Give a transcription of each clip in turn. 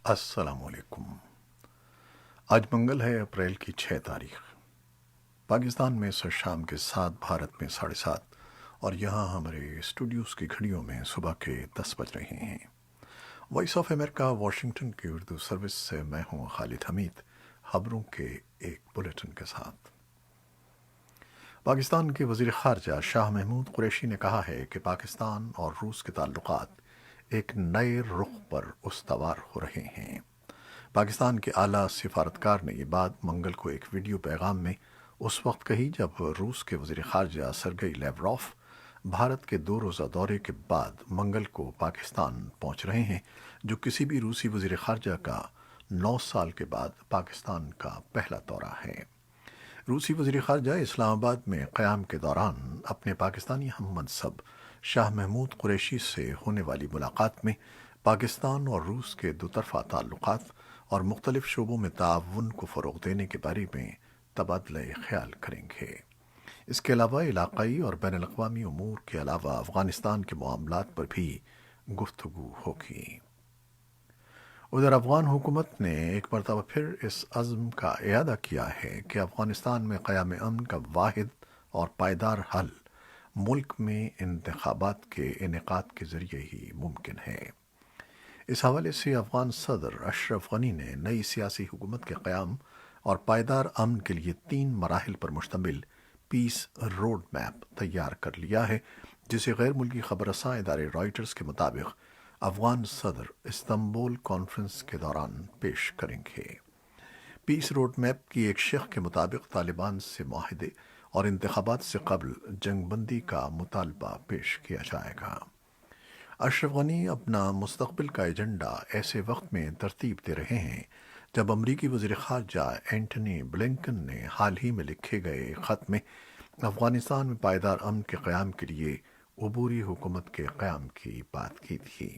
السلام علیکم۔ آج منگل ہے، اپریل کی 6 تاریخ۔ پاکستان میں سر شام کے 7، بھارت میں 7:30، اور یہاں ہمارے اسٹوڈیوز کی گھڑیوں میں صبح کے 10 بج رہے ہیں۔ وائس آف امریکہ واشنگٹن کی اردو سروس سے میں ہوں خالد حمید، خبروں کے ایک بلیٹن کے ساتھ۔ پاکستان کے وزیر خارجہ شاہ محمود قریشی نے کہا ہے کہ پاکستان اور روس کے تعلقات ایک نئے رخ پر استوار ہو رہے ہیں۔ پاکستان کے اعلیٰ سفارتکار نے یہ بات منگل کو ایک ویڈیو پیغام میں اس وقت کہی جب روس کے وزیر خارجہ سرگئی لیوروف بھارت کے 2 روزہ دورے کے بعد منگل کو پاکستان پہنچ رہے ہیں، جو کسی بھی روسی وزیر خارجہ کا 9 سال کے بعد پاکستان کا پہلا دورہ ہے۔ روسی وزیر خارجہ اسلام آباد میں قیام کے دوران اپنے پاکستانی ہم منصب شاہ محمود قریشی سے ہونے والی ملاقات میں پاکستان اور روس کے دوطرفہ تعلقات اور مختلف شعبوں میں تعاون کو فروغ دینے کے بارے میں تبادلہ خیال کریں گے۔ اس کے علاوہ علاقائی اور بین الاقوامی امور کے علاوہ افغانستان کے معاملات پر بھی گفتگو ہوگی۔ ادھر افغان حکومت نے ایک مرتبہ پھر اس عزم کا اعادہ کیا ہے کہ افغانستان میں قیام امن کا واحد اور پائیدار حل ملک میں انتخابات کے انعقاد کے ذریعے ہی ممکن ہے۔ اس حوالے سے افغان صدر اشرف غنی نے نئی سیاسی حکومت کے قیام اور پائیدار امن کے لیے 3 مراحل پر مشتمل پیس روڈ میپ تیار کر لیا ہے، جسے غیر ملکی خبر رساں ادارے رائٹرز کے مطابق افغان صدر استنبول کانفرنس کے دوران پیش کریں گے۔ پیس روڈ میپ کی ایک شق کے مطابق طالبان سے معاہدے اور انتخابات سے قبل جنگ بندی کا مطالبہ پیش کیا جائے گا۔ اشرف غنی اپنا مستقبل کا ایجنڈا ایسے وقت میں ترتیب دے رہے ہیں جب امریکی وزیر خارجہ اینٹنی بلنکن نے حال ہی میں لکھے گئے خط میں افغانستان میں پائیدار امن کے قیام کے لیے عبوری حکومت کے قیام کی بات کی تھی۔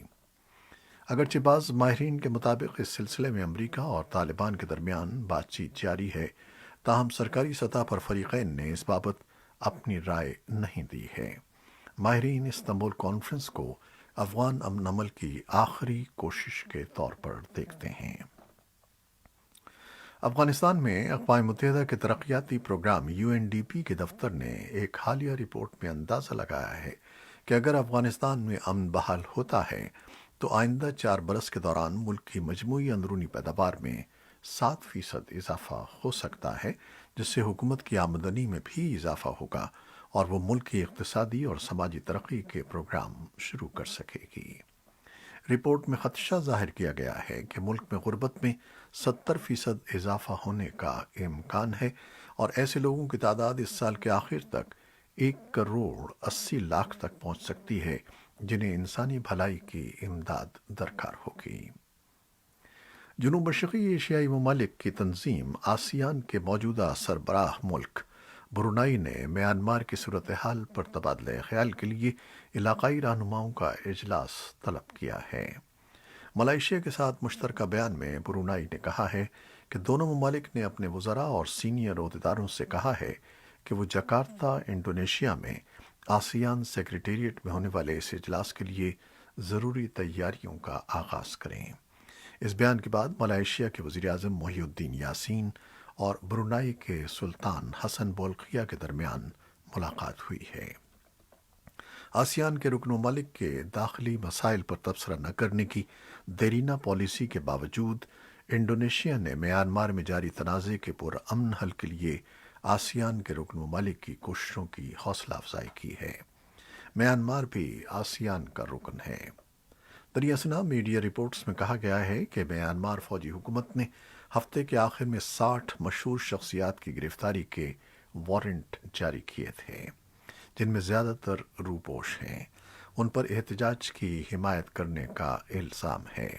اگرچہ بعض ماہرین کے مطابق اس سلسلے میں امریکہ اور طالبان کے درمیان بات چیت جاری ہے، تاہم سرکاری سطح پر فریقین نے اس بابت اپنی رائے نہیں دی ہے۔ ماہرین استنبول کانفرنس کو افغان امن عمل کی آخری کوشش کے طور پر دیکھتے ہیں۔ افغانستان میں اقوام متحدہ کے ترقیاتی پروگرام UNDP کے دفتر نے ایک حالیہ رپورٹ میں اندازہ لگایا ہے کہ اگر افغانستان میں امن بحال ہوتا ہے تو آئندہ 4 برس کے دوران ملک کی مجموعی اندرونی پیداوار میں 7% اضافہ ہو سکتا ہے، جس سے حکومت کی آمدنی میں بھی اضافہ ہوگا اور وہ ملک کی اقتصادی اور سماجی ترقی کے پروگرام شروع کر سکے گی۔ رپورٹ میں خدشہ ظاہر کیا گیا ہے کہ ملک میں غربت میں 70% اضافہ ہونے کا امکان ہے اور ایسے لوگوں کی تعداد اس سال کے آخر تک 1,80,00,000 تک پہنچ سکتی ہے، جنہیں انسانی بھلائی کی امداد درکار ہوگی۔ جنوب مشرقی ایشیائی ممالک کی تنظیم آسیان کے موجودہ سربراہ ملک برونائی نے میانمار کی صورتحال پر تبادلہ خیال کے لیے علاقائی رہنماؤں کا اجلاس طلب کیا ہے۔ ملائیشیا کے ساتھ مشترکہ بیان میں برونائی نے کہا ہے کہ دونوں ممالک نے اپنے وزراء اور سینئر عہدیداروں سے کہا ہے کہ وہ جکارتہ، انڈونیشیا میں آسیان سیکریٹریٹ میں ہونے والے اس اجلاس کے لیے ضروری تیاریوں کا آغاز کریں۔ اس بیان کے بعد ملائیشیا کے وزیر اعظم محی الدین یاسین اور برونائی کے سلطان حسن بولقیہ کے درمیان ملاقات ہوئی ہے۔ آسیان کے رکن ممالک کے داخلی مسائل پر تبصرہ نہ کرنے کی دیرینہ پالیسی کے باوجود انڈونیشیا نے میانمار میں جاری تنازع کے پرامن حل کے لیے آسیان کے رکن ممالک کی کوششوں کی حوصلہ افزائی کی ہے۔ میانمار بھی آسیان کا رکن ہے۔ دریاسنا میڈیا رپورٹس میں کہا گیا ہے کہ میانمار فوجی حکومت نے ہفتے کے آخر میں 60 مشہور شخصیات کی گرفتاری کے وارنٹ جاری کیے تھے، جن میں زیادہ تر روپوش ہیں۔ ان پر احتجاج کی حمایت کرنے کا الزام ہے۔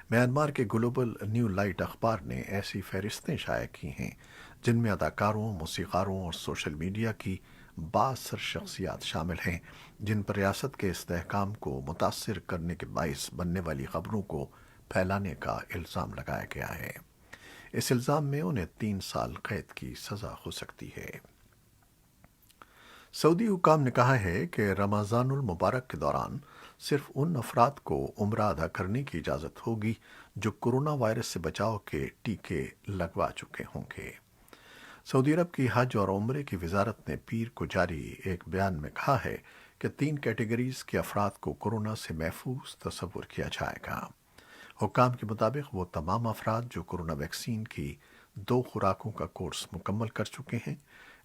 میانمار کے گلوبل نیو لائٹ اخبار نے ایسی فہرستیں شائع کی ہیں جن میں اداکاروں، موسیقاروں اور سوشل میڈیا کی بااثر شخصیات شامل ہیں، جن پر ریاست کے استحکام کو متاثر کرنے کے باعث بننے والی خبروں کو پھیلانے کا الزام لگایا گیا ہے۔ اس الزام میں انہیں 3 سال قید کی سزا ہو سکتی ہے۔ سعودی حکام نے کہا ہے کہ رمضان المبارک کے دوران صرف ان افراد کو عمرہ ادا کرنے کی اجازت ہوگی جو کورونا وائرس سے بچاؤ کے ٹیکے لگوا چکے ہوں گے۔ سعودی عرب کی حج اور عمرے کی وزارت نے پیر کو جاری ایک بیان میں کہا ہے کہ 3 کیٹیگریز کے افراد کو کورونا سے محفوظ تصور کیا جائے گا۔ حکام کے مطابق وہ تمام افراد جو کورونا ویکسین کی 2 خوراکوں کا کورس مکمل کر چکے ہیں،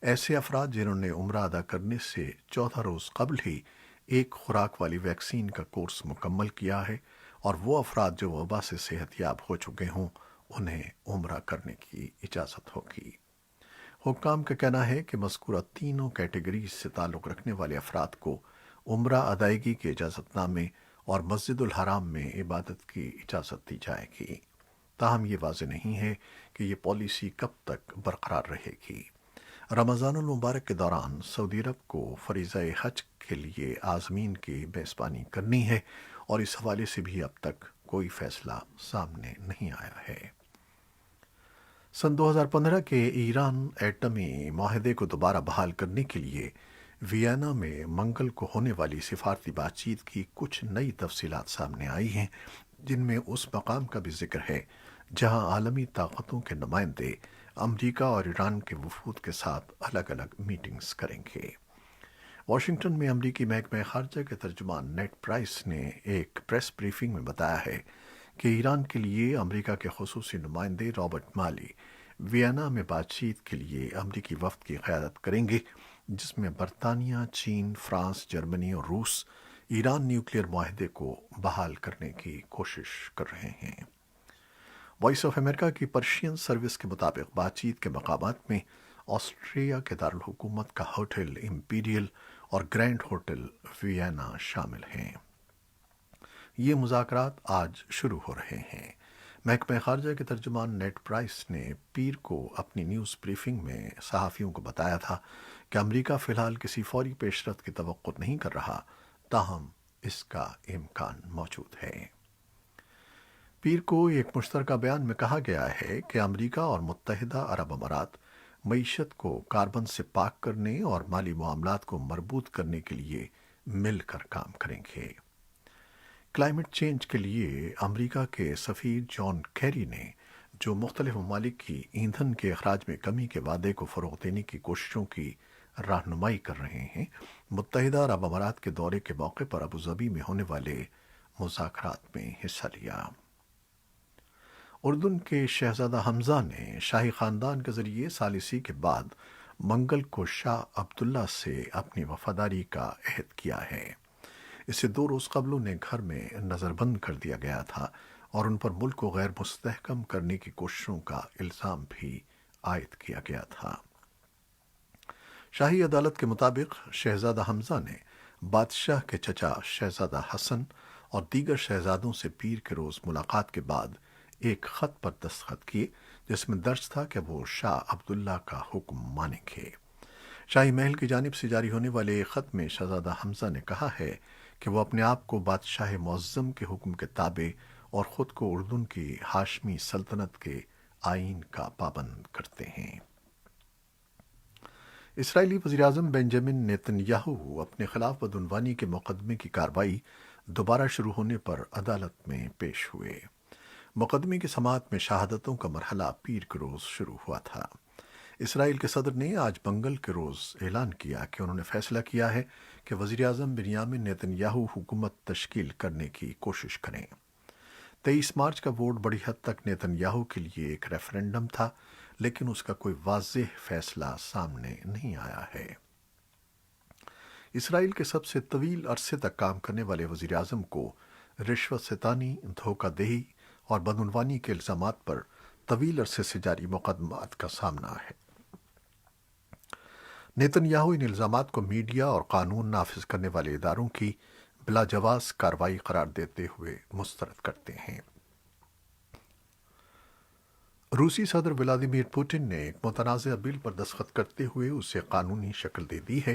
ایسے افراد جنہوں نے عمرہ ادا کرنے سے 14 روز قبل ہی ایک خوراک والی ویکسین کا کورس مکمل کیا ہے، اور وہ افراد جو وبا سے صحت یاب ہو چکے ہوں انہیں عمرہ کرنے کی اجازت ہوگی۔ حکام کا کہنا ہے کہ مذکورہ تینوں کیٹیگریز سے تعلق رکھنے والے افراد کو عمرہ ادائیگی کے اجازت نامے اور مسجد الحرام میں عبادت کی اجازت دی جائے گی۔ تاہم یہ واضح نہیں ہے کہ یہ پالیسی کب تک برقرار رہے گی۔ رمضان المبارک کے دوران سعودی عرب کو فریضہ حج کے لیے عازمین کی میزبانی کرنی ہے، اور اس حوالے سے بھی اب تک کوئی فیصلہ سامنے نہیں آیا ہے۔ سن 2015 کے ایران ایٹمی معاہدے کو دوبارہ بحال کرنے کے لیے وینا میں منگل کو ہونے والی سفارتی بات چیت کی کچھ نئی تفصیلات سامنے آئی ہیں، جن میں اس مقام کا بھی ذکر ہے جہاں عالمی طاقتوں کے نمائندے امریکہ اور ایران کے وفود کے ساتھ الگ الگ میٹنگز کریں گے۔ واشنگٹن میں امریکی محکمہ خارجہ کے ترجمان نیڈ پرائس نے ایک پریس بریفنگ میں بتایا ہے کہ ایران کے لیے امریکہ کے خصوصی نمائندے رابرٹ مالی وینا میں بات چیت کے لیے امریکی وفد کی قیادت کریں گے، جس میں برطانیہ، چین، فرانس، جرمنی اور روس ایران نیوکلیئر معاہدے کو بحال کرنے کی کوشش کر رہے ہیں۔ وائس آف امریکہ کی پرشین سروس کے مطابق بات چیت کے مقامات میں آسٹریا کے دارالحکومت کا ہوٹل امپیریل اور گرینڈ ہوٹل وینا شامل ہیں۔ یہ مذاکرات آج شروع ہو رہے ہیں۔ محکمہ خارجہ کے ترجمان نیڈ پرائس نے پیر کو اپنی نیوز بریفنگ میں صحافیوں کو بتایا تھا کہ امریکہ فی الحال کسی فوری پیش رفت کی توقع نہیں کر رہا، تاہم اس کا امکان موجود ہے۔ پیر کو ایک مشترکہ بیان میں کہا گیا ہے کہ امریکہ اور متحدہ عرب امارات معیشت کو کاربن سے پاک کرنے اور مالی معاملات کو مربوط کرنے کے لیے مل کر کام کریں گے۔ کلائمیٹ چینج کے لیے امریکہ کے سفیر جان کیری نے، جو مختلف ممالک کی ایندھن کے اخراج میں کمی کے وعدے کو فروغ دینے کی کوششوں کی رہنمائی کر رہے ہیں، متحدہ عرب امارات کے دورے کے موقع پر ابوظہبی میں ہونے والے مذاکرات میں حصہ لیا۔ اردن کے شہزادہ حمزہ نے شاہی خاندان کے ذریعے ثالثی کے بعد منگل کو شاہ عبداللہ سے اپنی وفاداری کا عہد کیا ہے۔ اسے 2 روز قبل انہیں گھر میں نظر بند کر دیا گیا تھا اور ان پر ملک کو غیر مستحکم کرنے کی کوششوں کا الزام بھی عائد کیا گیا تھا۔ شاہی عدالت کے مطابق شہزادہ حمزہ نے بادشاہ کے چچا شہزادہ حسن اور دیگر شہزادوں سے پیر کے روز ملاقات کے بعد ایک خط پر دستخط کیے، جس میں درج تھا کہ وہ شاہ عبداللہ کا حکم مانیں گے۔ شاہی محل کی جانب سے جاری ہونے والے ایک خط میں شہزادہ حمزہ نے کہا ہے کہ وہ اپنے آپ کو بادشاہ معظم کے حکم کے تابع اور خود کو اردن کی ہاشمی سلطنت کے آئین کا پابند کرتے ہیں۔ اسرائیلی وزیراعظم بنجامن نیتن یاہو اپنے خلاف بدعنوانی کے مقدمے کی کارروائی دوبارہ شروع ہونے پر عدالت میں پیش ہوئے۔ مقدمے کی سماعت میں شہادتوں کا مرحلہ پیر کے روز شروع ہوا تھا۔ اسرائیل کے صدر نے آج منگل کے روز اعلان کیا کہ انہوں نے فیصلہ کیا ہے کہ وزیراعظم بنیامن نیتن یاہو حکومت تشکیل کرنے کی کوشش کریں۔ 23 مارچ کا ووٹ بڑی حد تک نیتن یاہو کے لیے ایک ریفرنڈم تھا، لیکن اس کا کوئی واضح فیصلہ سامنے نہیں آیا ہے۔ اسرائیل کے سب سے طویل عرصے تک کام کرنے والے وزیراعظم کو رشوت ستانی، دھوکہ دہی اور بدعنوانی کے الزامات پر طویل عرصے سے جاری مقدمات کا سامنا ہے۔ نیتن یاہو ان الزامات کو میڈیا اور قانون نافذ کرنے والے اداروں کی بلا جواز کارروائی قرار دیتے ہوئے مسترد کرتے ہیں۔ روسی صدر ولادیمیر پوٹن نے ایک متنازع بل پر دستخط کرتے ہوئے اسے قانونی شکل دے دی ہے،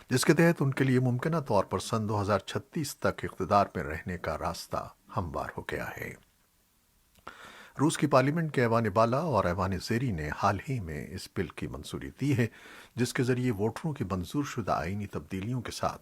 جس کے تحت ان کے لیے ممکنہ طور پر سن 2036 تک اقتدار میں رہنے کا راستہ ہموار ہو گیا ہے۔ روس کی پارلیمنٹ کے ایوان بالا اور ایوان زیریں نے حال ہی میں اس بل کی منظوری دی ہے، جس کے ذریعے ووٹروں کی منظور شدہ آئینی تبدیلیوں کے ساتھ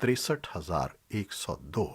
63,102